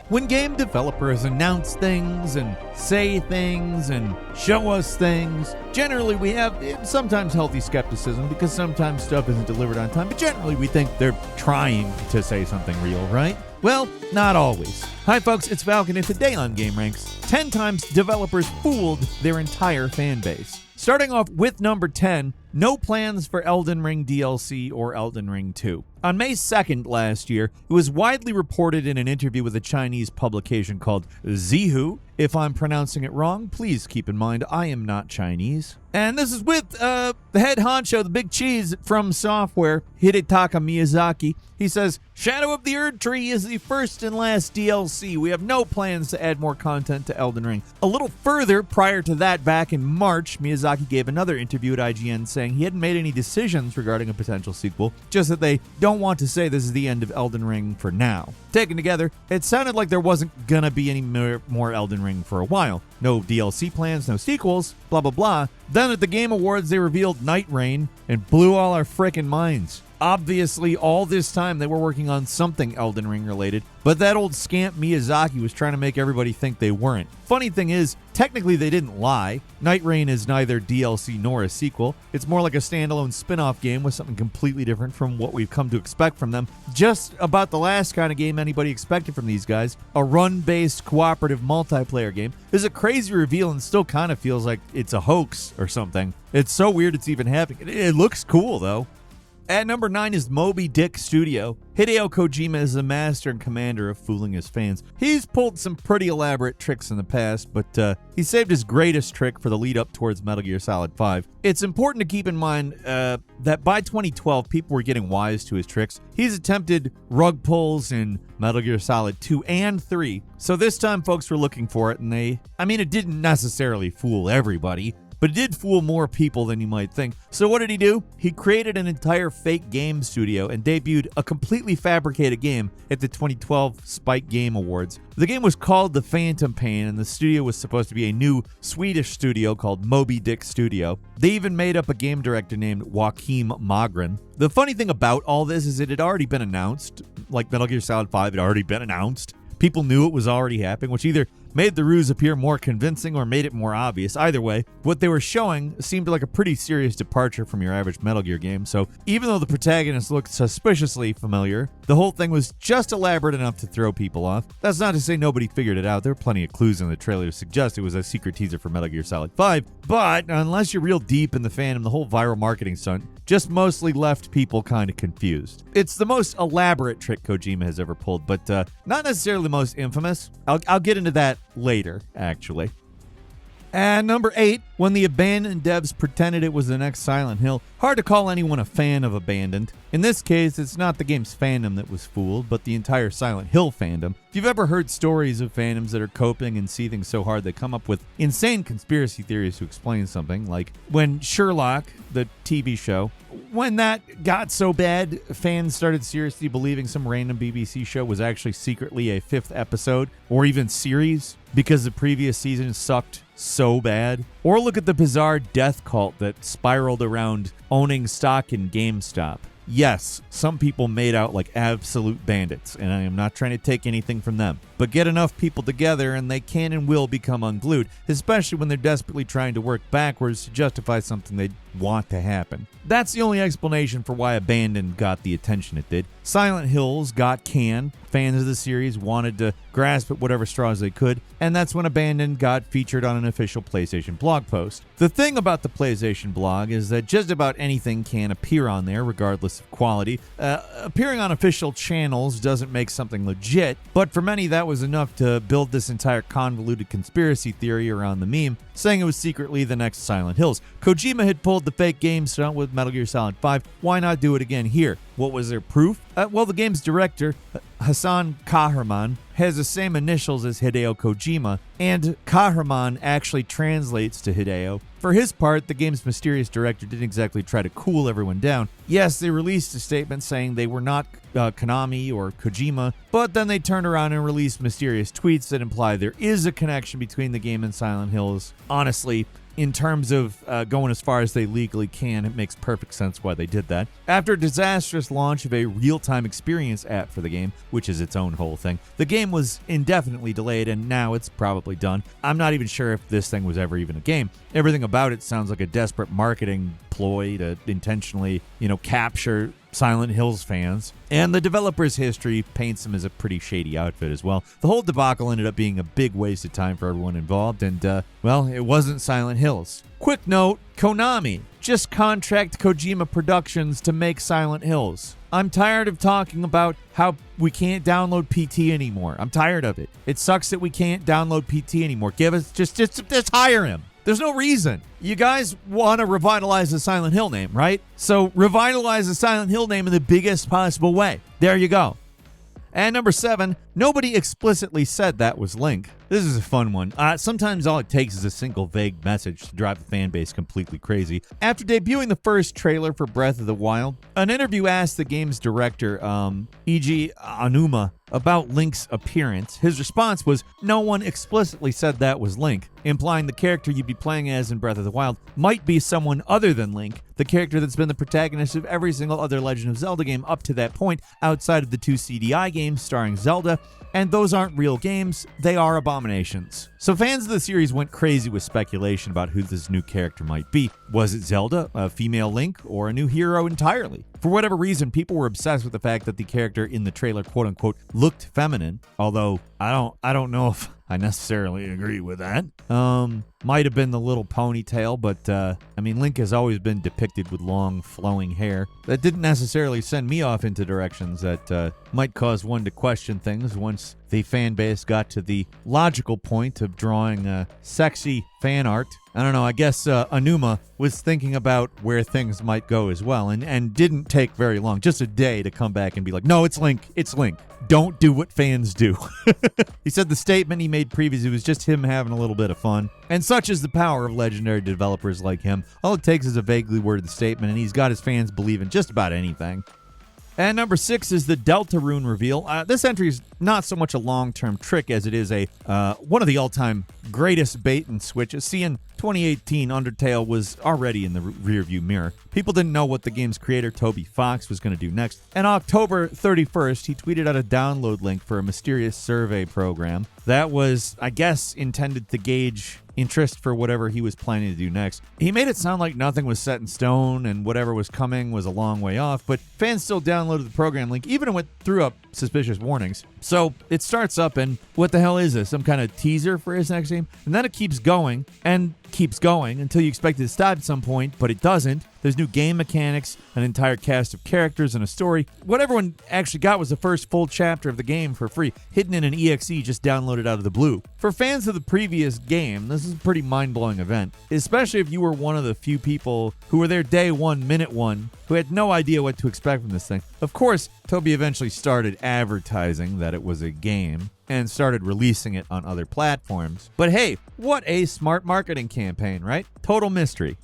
When game developers announce things and say things and show us things, generally we have sometimes healthy skepticism because sometimes stuff isn't delivered on time, but generally we think they're trying to say something real, right? Well, not always. Hi folks, it's Falcon, and today on GameRanx, 10 times developers fooled their entire fan base. Starting off with number 10, no plans for Elden Ring DLC or Elden Ring 2. On May 2nd last year, it was widely reported in an interview with a Chinese publication called Zihu. If I'm pronouncing it wrong, please keep in mind I am not Chinese. And this is with the head honcho, the big cheese from software, Hidetaka Miyazaki. He says, Shadow of the Erd Tree is the first and last DLC. We have no plans to add more content to Elden Ring. A little further, prior to that, back in March, Miyazaki gave another interview at IGN saying he hadn't made any decisions regarding a potential sequel, just that they don't want to say this is the end of Elden Ring for now. Taken together, it sounded like there wasn't gonna be any more Elden Ring for a while. No DLC plans, no sequels, blah blah blah. Then at the Game Awards, they revealed Night Rain and blew all our frickin' minds. Obviously, all this time they were working on something Elden Ring related, but that old scamp Miyazaki was trying to make everybody think they weren't. Funny thing is, technically they didn't lie. Night Rain is neither DLC nor a sequel. It's more like a standalone spin-off game with something completely different from what we've come to expect from them. Just about the last kind of game anybody expected from these guys. A run-based cooperative multiplayer game. Is a crazy reveal and still kind of feels like it's a hoax or something. It's so weird it's even happening. It looks cool though. At number 9 is Moby Dick Studio. Hideo Kojima is the master and commander of fooling his fans. He's pulled some pretty elaborate tricks in the past, but he saved his greatest trick for the lead up towards Metal Gear Solid 5. It's important to keep in mind that by 2012, people were getting wise to his tricks. He's attempted rug pulls in Metal Gear Solid 2 and 3. So this time folks were looking for it, and it didn't necessarily fool everybody, but it did fool more people than you might think. So what did he do? He created an entire fake game studio and debuted a completely fabricated game at the 2012 Spike Game Awards. The game was called The Phantom Pain, and the studio was supposed to be a new Swedish studio called Moby Dick Studio. They even made up a game director named Joakim Magren. The funny thing about all this is it had already been announced, like Metal Gear Solid 5 had already been announced. People knew it was already happening, which either made the ruse appear more convincing or made it more obvious. Either way, what they were showing seemed like a pretty serious departure from your average Metal Gear game, so even though the protagonist looked suspiciously familiar, the whole thing was just elaborate enough to throw people off. That's not to say nobody figured it out. There were plenty of clues in the trailer to suggest it was a secret teaser for Metal Gear Solid 5, but unless you're real deep in the fandom, the whole viral marketing stunt just mostly left people kind of confused. It's the most elaborate trick Kojima has ever pulled, but not necessarily the most infamous. I'll get into that later, actually. And number 8, when the Abandoned devs pretended it was the next Silent Hill. Hard to call anyone a fan of Abandoned. In this case, it's not the game's fandom that was fooled, but the entire Silent Hill fandom. If you've ever heard stories of fandoms that are coping and seething so hard they come up with insane conspiracy theories to explain something, like when Sherlock, the TV show, when that got so bad, fans started seriously believing some random BBC show was actually secretly a 5th episode, or even series, because the previous season sucked so bad. Or look at the bizarre death cult that spiraled around owning stock in GameStop. Yes, some people made out like absolute bandits, and I am not trying to take anything from them. But get enough people together and they can and will become unglued, especially when they're desperately trying to work backwards to justify something they want to happen. That's the only explanation for why Abandoned got the attention it did. Silent Hills got canned. Fans of the series wanted to grasp at whatever straws they could, and that's when Abandoned got featured on an official PlayStation blog post. The thing about the PlayStation blog is that just about anything can appear on there, regardless of quality. Appearing on official channels doesn't make something legit, but for many that was enough to build this entire convoluted conspiracy theory around the meme, saying it was secretly the next Silent Hills. Kojima had pulled the fake game stunt with Metal Gear Solid 5. Why not do it again here? What was their proof? Well, the game's director, Hassan Kahraman, has the same initials as Hideo Kojima, and Kahraman actually translates to Hideo. For his part, the game's mysterious director didn't exactly try to cool everyone down. Yes, they released a statement saying they were not Konami or Kojima, but then they turned around and released mysterious tweets that imply there is a connection between the game and Silent Hills. Honestly, in terms of going as far as they legally can, it makes perfect sense why they did that. After a disastrous launch of a real-time experience app for the game, which is its own whole thing, the game was indefinitely delayed, and now it's probably done. I'm not even sure if this thing was ever even a game. Everything about it sounds like a desperate marketing ploy to intentionally, capture Silent Hills fans. And the developer's history paints him as a pretty shady outfit as well. The whole debacle ended up being a big waste of time for everyone involved, and, it wasn't Silent Hills. Quick note, Konami just contract Kojima Productions to make Silent Hills. I'm tired of talking about how we can't download PT anymore. I'm tired of it. It sucks that we can't download PT anymore. Give us, just hire him. There's no reason. You guys want to revitalize the Silent Hill name, right? So revitalize the Silent Hill name in the biggest possible way. There you go. And number 7, nobody explicitly said that was Link. This is a fun one. Sometimes all it takes is a single vague message to drive the fan base completely crazy. After debuting the first trailer for Breath of the Wild, an interview asked the game's director, Eiji Aonuma, about Link's appearance. His response was, no one explicitly said that was Link, implying the character you'd be playing as in Breath of the Wild might be someone other than Link, the character that's been the protagonist of every single other Legend of Zelda game up to that point, outside of the 2 CDI games starring Zelda, and those aren't real games, they are abominations. So fans of the series went crazy with speculation about who this new character might be. Was it Zelda, a female Link, or a new hero entirely? For whatever reason, people were obsessed with the fact that the character in the trailer, quote-unquote, looked feminine, although I don't know if I necessarily agree with that. Might have been the little ponytail, but Link has always been depicted with long, flowing hair. That didn't necessarily send me off into directions that might cause one to question things once the fan base got to the logical point of drawing sexy fan art. I don't know, I guess Aonuma was thinking about where things might go as well, and didn't take very long, just a day, to come back and be like, no, it's Link. Don't do what fans do. He said the statement he made previously was just him having a little bit of fun. And such is the power of legendary developers like him. All it takes is a vaguely worded statement, and he's got his fans believing just about anything. And number 6 is the Deltarune reveal. This entry is not so much a long-term trick as it is one of the all-time greatest bait and switches. See, in 2018, Undertale was already in the rearview mirror. People didn't know what the game's creator, Toby Fox, was going to do next. And October 31st, he tweeted out a download link for a mysterious survey program that was, I guess, intended to gauge interest for whatever he was planning to do next. He made it sound like nothing was set in stone and whatever was coming was a long way off, but fans still downloaded the program link, even when it threw up suspicious warnings. So it starts up, and what the hell is this? Some kind of teaser for his next game? And then it keeps going and keeps going until you expect it to stop at some point, but it doesn't. There's new game mechanics, an entire cast of characters, and a story. What everyone actually got was the first full chapter of the game for free, hidden in an EXE just downloaded out of the blue. For fans of the previous game, this is a pretty mind-blowing event, especially if you were one of the few people who were there day one, minute one, who had no idea what to expect from this thing. Of course, Toby eventually started advertising that it was a game and started releasing it on other platforms. But hey, what a smart marketing campaign, right? Total mystery.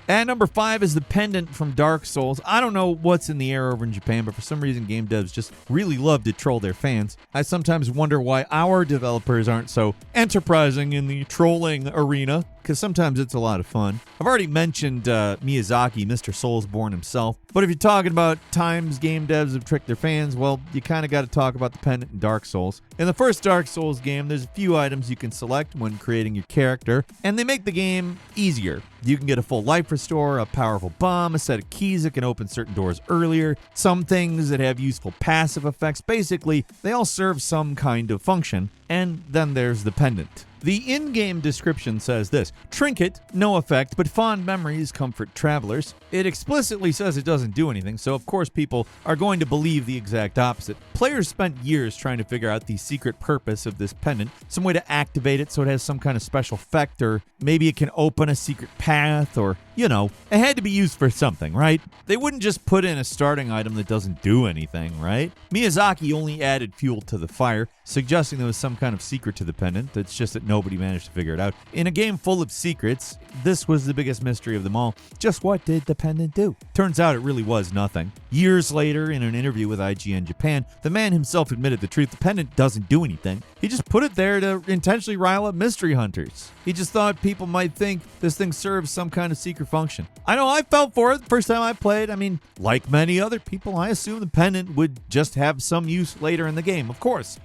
And number 5 is the pendant from Dark Souls. I don't know what's in the air over in Japan, but for some reason game devs just really love to troll their fans. I sometimes wonder why our developers aren't so enterprising in the trolling arena, because sometimes it's a lot of fun. I've already mentioned Miyazaki, Mr. Soulsborne himself, but if you're talking about times game devs have tricked their fans, well, you kind of got to talk about the pendant in Dark Souls. In the first Dark Souls game, there's a few items you can select when creating your character, and they make the game easier. You can get a full life restore, a powerful bomb, a set of keys that can open certain doors earlier, some things that have useful passive effects. Basically, they all serve some kind of function, and then there's the pendant. The in-game description says this: trinket, no effect, but fond memories comfort travelers. It explicitly says it doesn't do anything, so of course people are going to believe the exact opposite. Players spent years trying to figure out the secret purpose of this pendant, some way to activate it so it has some kind of special effect, or maybe it can open a secret path, or, it had to be used for something, right? They wouldn't just put in a starting item that doesn't do anything, right? Miyazaki only added fuel to the fire, suggesting there was some some kind of secret to the pendant. It's just that nobody managed to figure it out. In a game full of secrets, this was the biggest mystery of them all. Just what did the pendant do? Turns out it really was nothing. Years later, in an interview with IGN Japan, the man himself admitted the truth. The pendant doesn't do anything. He just put it there to intentionally rile up mystery hunters. He just thought people might think this thing serves some kind of secret function. I know I felt for it the first time I played. I mean, like many other people, I assumed the pendant would just have some use later in the game. Of course.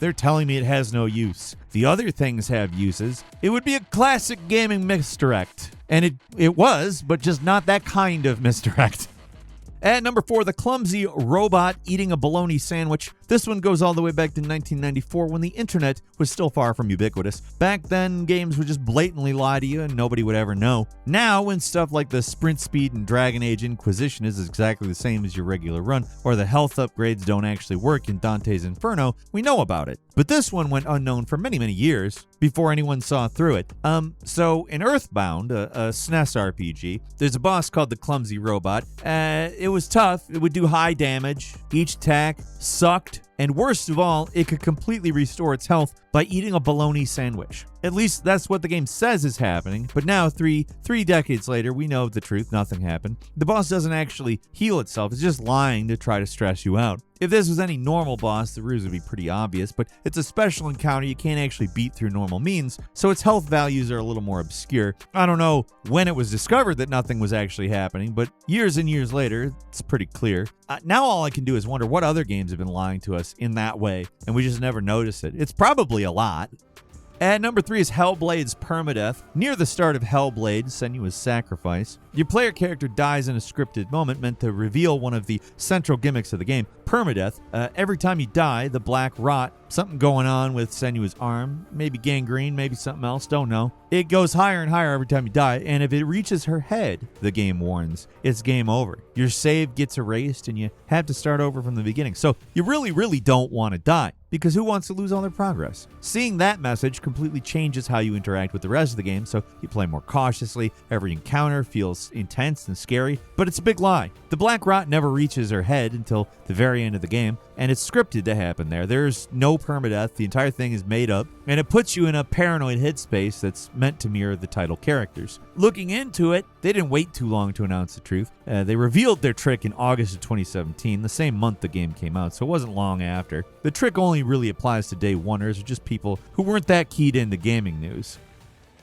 They're telling me it has no use. The other things have uses. It would be a classic gaming misdirect. And it was, but just not that kind of misdirect. At number 4, the clumsy robot eating a bologna sandwich. This one goes all the way back to 1994 when the internet was still far from ubiquitous. Back then, games would just blatantly lie to you and nobody would ever know. Now, when stuff like the sprint speed in Dragon Age Inquisition is exactly the same as your regular run, or the health upgrades don't actually work in Dante's Inferno, we know about it. But this one went unknown for many, many years before anyone saw through it. So in Earthbound, a SNES RPG, there's a boss called the Clumsy Robot. It was tough. It would do high damage. Each attack sucked. And worst of all, it could completely restore its health by eating a bologna sandwich. At least that's what the game says is happening, but now three decades later, we know the truth, nothing happened. The boss doesn't actually heal itself, it's just lying to try to stress you out. If this was any normal boss, the ruse would be pretty obvious, but it's a special encounter you can't actually beat through normal means, so its health values are a little more obscure. I don't know when it was discovered that nothing was actually happening, but years and years later, it's pretty clear. Now all I can do is wonder what other games have been lying to us in that way, and we just never notice it. It's probably a lot. At number 3 is Hellblade's Permadeath. Near the start of Hellblade, Senua's Sacrifice, your player character dies in a scripted moment meant to reveal one of the central gimmicks of the game, Permadeath. Every time you die, the black rot, something going on with Senua's arm, maybe gangrene, maybe something else, don't know. It goes higher and higher every time you die, and if it reaches her head, the game warns, it's game over. Your save gets erased, and you have to start over from the beginning. So you really, really don't want to die, because who wants to lose all their progress? Seeing that message completely changes how you interact with the rest of the game, so you play more cautiously. Every encounter feels intense and scary, but it's a big lie. The black rot never reaches her head until the very end of the game, and it's scripted to happen there. There's no permadeath. The entire thing is made up, and it puts you in a paranoid headspace that's meant to mirror the title characters. Looking into it, they didn't wait too long to announce the truth. They revealed their trick in August of 2017, the same month the game came out, so it wasn't long after. The trick only really applies to day oneers or just people who weren't that keyed into gaming news.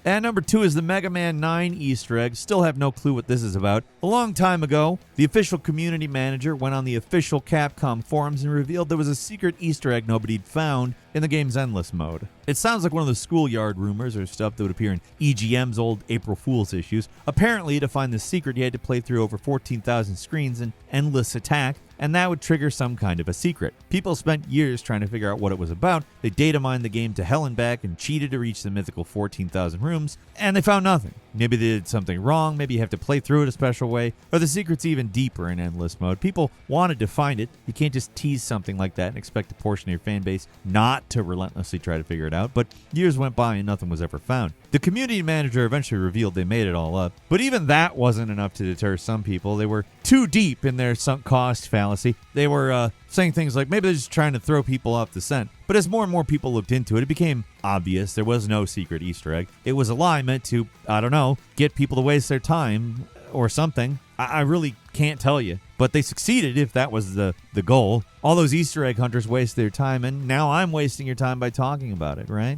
And number 2 is the Mega Man 9 Easter egg. Still have no clue what this is about. A long time ago, the official community manager went on the official Capcom forums and revealed there was a secret Easter egg nobody'd found in the game's Endless mode. It sounds like one of the schoolyard rumors or stuff that would appear in EGM's old April Fool's issues. Apparently, to find the secret, you had to play through over 14,000 screens in Endless Attack, and that would trigger some kind of a secret. People spent years trying to figure out what it was about. They data mined the game to hell and back and cheated to reach the mythical 14,000 rooms, and they found nothing. Maybe they did something wrong, maybe you have to play through it a special way, or the secret's even deeper in Endless mode. People wanted to find it. You can't just tease something like that and expect a portion of your fan base not to relentlessly try to figure it out, but years went by and nothing was ever found. The community manager eventually revealed they made it all up, but even that wasn't enough to deter some people. They were too deep in their sunk cost fallacy. They were saying things like maybe they're just trying to throw people off the scent. But as more and more people looked into it, it became obvious there was no secret Easter egg. It was a lie meant to, I don't know, get people to waste their time or something. I really can't tell you. But they succeeded if that was the goal. All those Easter egg hunters wasted their time, and now I'm wasting your time by talking about it, right?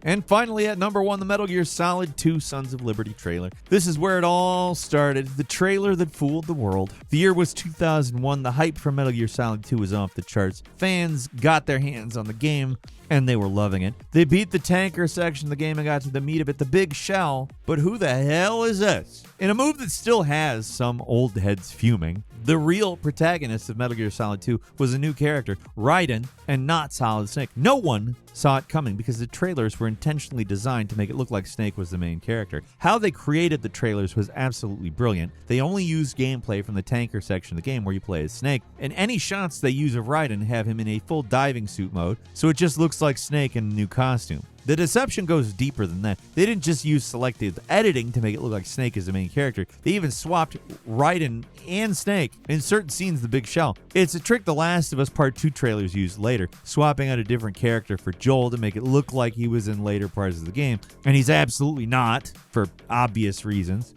And finally, at number 1, the Metal Gear Solid 2 Sons of Liberty trailer. This is where it all started, the trailer that fooled the world. The year was 2001. The hype for Metal Gear Solid 2 was off the charts. Fans got their hands on the game, and they were loving it. They beat the tanker section of the game and got to the meat of it, the big shell. But who the hell is this? In a move that still has some old heads fuming, the real protagonist of Metal Gear Solid 2 was a new character, Raiden, and not Solid Snake. No one saw it coming because the trailers were intentionally designed to make it look like Snake was the main character. How they created the trailers was absolutely brilliant. They only used gameplay from the tanker section of the game where you play as Snake, and any shots they use of Raiden have him in a full diving suit mode, so it just looks like Snake in a new costume. The deception goes deeper than that. They didn't just use selective editing to make it look like Snake is the main character. They even swapped Raiden and Snake in certain scenes of the Big Shell. It's a trick The Last of Us Part 2 trailers used later, swapping out a different character for Joel to make it look like he was in later parts of the game, and he's absolutely not, for obvious reasons.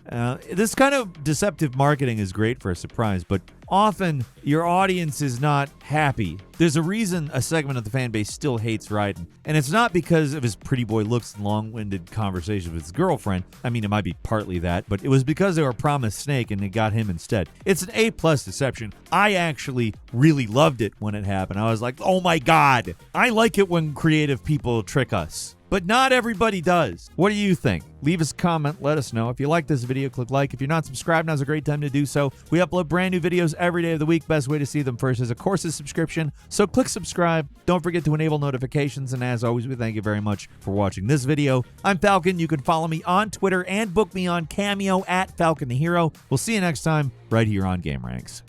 This kind of deceptive marketing is great for a surprise, but often your audience is not happy. There's a reason a segment of the fan base still hates Raiden, and it's not because of his pretty boy looks and long-winded conversations with his girlfriend. I mean, it might be partly that, but it was because they were promised Snake and they got him instead. It's an A+ deception. I actually really loved it when it happened. I was like, oh my god, I like it when creative people trick us. But not everybody does. What do you think? Leave us a comment. Let us know. If you like this video, click like. If you're not subscribed, now's a great time to do so. We upload brand new videos every day of the week. Best way to see them first is, of course, a subscription. So click subscribe. Don't forget to enable notifications. And as always, we thank you very much for watching this video. I'm Falcon. You can follow me on Twitter and book me on Cameo at Falcon the Hero. We'll see you next time right here on gameranx.